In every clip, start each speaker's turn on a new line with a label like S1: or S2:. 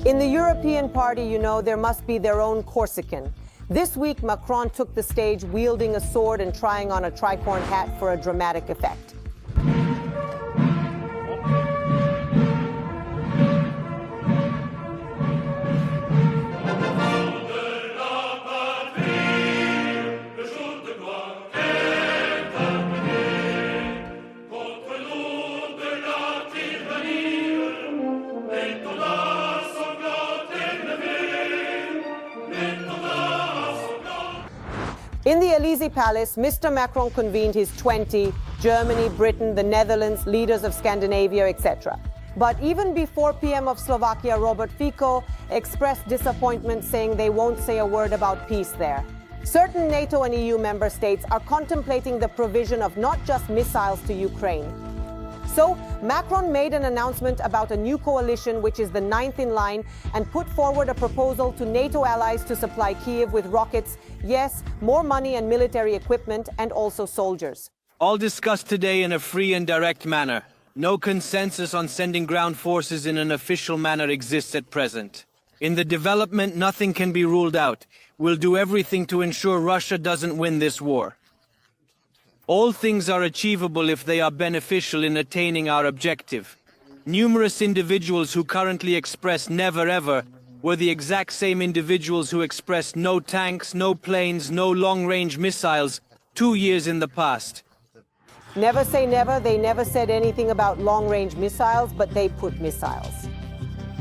S1: In the European Party, you know, there must be their own Corsican. This week, Macron took the stage wielding a sword and trying on a tricorn hat for a dramatic effect. In the Elysee Palace, Mr. Macron convened his 20, Germany, Britain, the Netherlands, leaders of Scandinavia, etc. But even before PM of Slovakia, Robert Fico, expressed disappointment, saying they won't say a word about peace there. Certain NATO and EU member states are contemplating the provision of not just missiles to Ukraine. So, Macron made an announcement about a new coalition, which is the 9th in line, and put forward a proposal to NATO allies to supply Kyiv with rockets, yes, more money and military equipment, and also soldiers.
S2: All discussed today in a free and direct manner. No consensus on sending ground forces in an official manner exists at present. In the development, nothing can be ruled out. We'll do everything to ensure Russia doesn't win this war. All things are achievable if they are beneficial in attaining our objective. Numerous individuals who currently express never ever were the exact same individuals who expressed no tanks, no planes, no long-range missiles 2 years in the past.
S1: Never say never. They never said anything about long-range missiles, but they put missiles.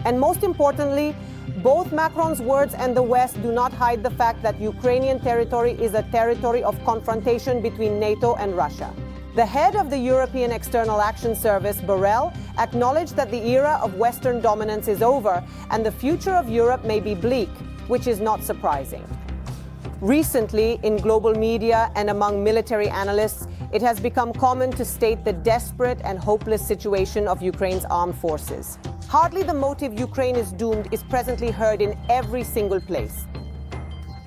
S1: And most importantly, both Macron's words and the West do not hide the fact that Ukrainian territory is a territory of confrontation between NATO and Russia. The head of the European External Action Service, Borrell, acknowledged that the era of Western dominance is over and the future of Europe may be bleak, which is not surprising. Recently, in global media and among military analysts, it has become common to state the desperate and hopeless situation of Ukraine's armed forces. Hardly the motive Ukraine is doomed is presently heard in every single place.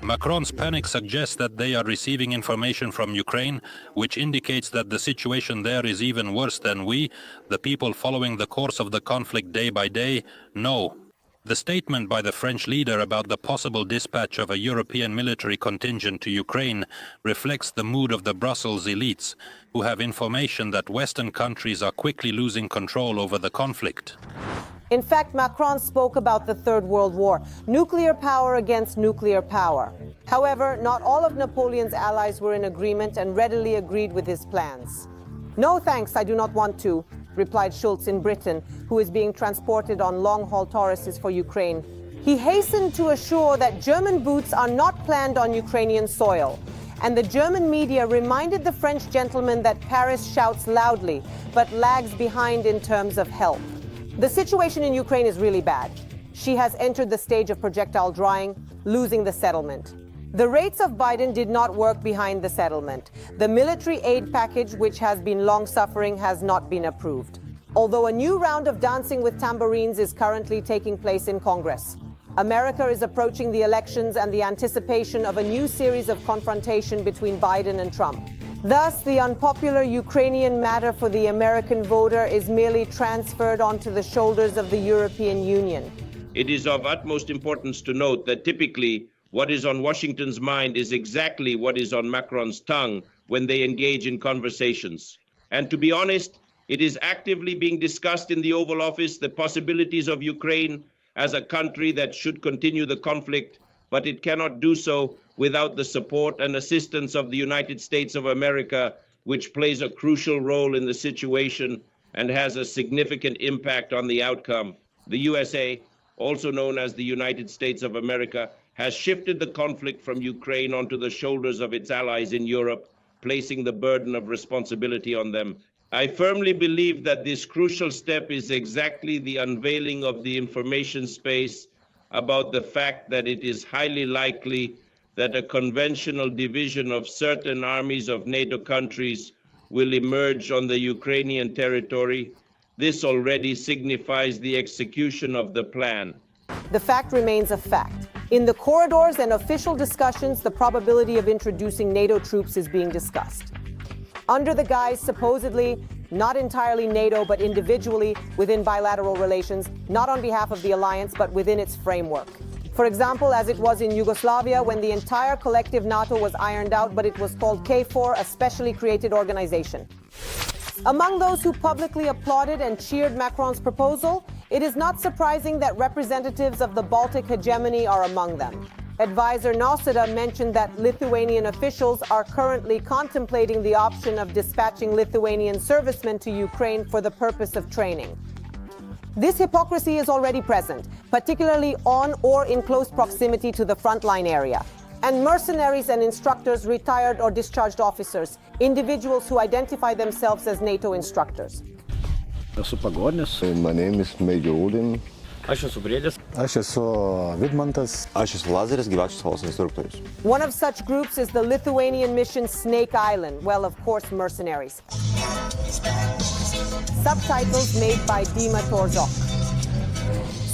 S3: Macron's panic suggests that they are receiving information from Ukraine, which indicates that the situation there is even worse than we, the people following the course of the conflict day by day, know. The statement by the French leader about the possible dispatch of a European military contingent to Ukraine reflects the mood of the Brussels elites, who have information that Western countries are quickly losing control over the conflict.
S1: In fact, Macron spoke about the Third World War, nuclear power against nuclear power. However, not all of Napoleon's allies were in agreement and readily agreed with his plans. No thanks, I do not want to, replied Schulz in Britain, who is being transported on long-haul Tauruses for Ukraine. He hastened to assure that German boots are not planned on Ukrainian soil. And the German media reminded the French gentleman that Paris shouts loudly, but lags behind in terms of help. The situation in Ukraine is really bad. She has entered the stage of projectile drying, losing the settlement. The rates of Biden did not work behind the settlement. The military aid package, which has been long-suffering, has not been approved. Although a new round of dancing with tambourines is currently taking place in Congress. America is approaching the elections and the anticipation of a new series of confrontation between Biden and Trump. Thus, the unpopular Ukrainian matter for the American voter is merely transferred onto the shoulders of the European Union.
S4: It is of utmost importance to note that typically what is on Washington's mind is exactly what is on Macron's tongue when they engage in conversations. And to be honest, it is actively being discussed in the Oval Office the possibilities of Ukraine as a country that should continue the conflict, but it cannot do so without the support and assistance of the United States of America, which plays a crucial role in the situation and has a significant impact on the outcome. The USA, also known as the United States of America, has shifted the conflict from Ukraine onto the shoulders of its allies in Europe, placing the burden of responsibility on them. I firmly believe that this crucial step is exactly the unveiling of the information space about the fact that it is highly likely that a conventional division of certain armies of NATO countries will emerge on the Ukrainian territory. This already signifies the execution of the plan.
S1: The fact remains a fact. In the corridors and official discussions, the probability of introducing NATO troops is being discussed. under the guise supposedly not entirely NATO but individually within bilateral relations, not on behalf of the alliance but within its framework. For example, as it was in Yugoslavia when the entire collective NATO was ironed out, but it was called KFOR, a specially created organization. Among those who publicly applauded and cheered Macron's proposal, it is not surprising that representatives of the Baltic hegemony are among them. Advisor Nausėda mentioned that Lithuanian officials are currently contemplating the option of dispatching Lithuanian servicemen to Ukraine for the purpose of training. This hypocrisy is already present, particularly on or in close proximity to the frontline area. And mercenaries and instructors, retired or discharged officers, individuals who identify themselves as NATO instructors.
S5: My name is Major Odin.
S6: Aš esu Briedis.
S7: Aš esu Vidmantas.
S5: Aš esu Lazaris, gyvačių salos instruktorius.
S1: One of such groups is the Lithuanian mission Snake Island. Well, of course, mercenaries. Subtitles made by Dima Torzok.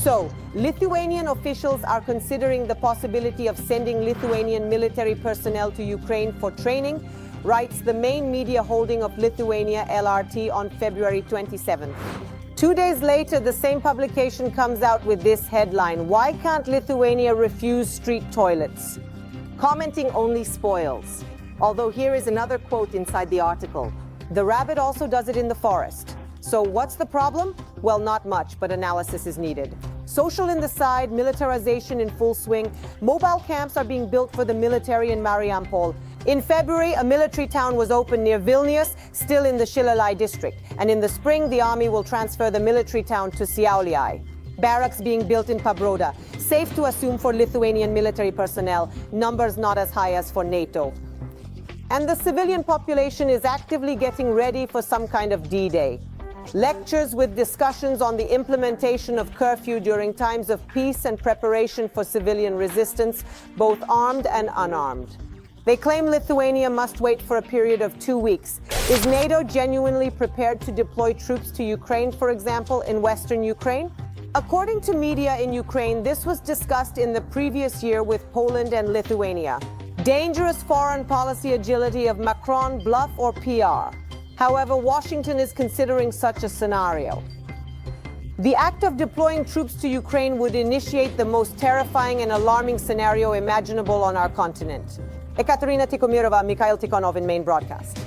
S1: So, Lithuanian officials are considering the possibility of sending Lithuanian military personnel to Ukraine for training, writes the main media holding of Lithuania, LRT, on February 27th. 2 days later, the same publication comes out with this headline: "Why can't Lithuania refuse street toilets?" Commenting only spoils. Although here is another quote inside the article: "The rabbit also does it in the forest." So what's the problem? Well, not much, but analysis is needed. Social in the side, militarization in full swing. Mobile camps are being built for the military in Mariupol. In February, a military town was opened near Vilnius, still in the Šilalė district. And in the spring, the army will transfer the military town to Šiauliai. Barracks being built in Pabroda. Safe to assume for Lithuanian military personnel, numbers not as high as for NATO. And the civilian population is actively getting ready for some kind of D-Day. Lectures with discussions on the implementation of curfew during times of peace and preparation for civilian resistance, both armed and unarmed. They claim Lithuania must wait for a period of 2 weeks. Is NATO genuinely prepared to deploy troops to Ukraine, for example, in Western Ukraine? According to media in Ukraine, this was discussed in the previous year with Poland and Lithuania. Dangerous foreign policy agility of Macron, bluff or PR? However, Washington is considering such a scenario. The act of deploying troops to Ukraine would initiate the most terrifying and alarming scenario imaginable on our continent. Ekaterina Tikhomirova, Mikhail Tikhonov in main broadcast.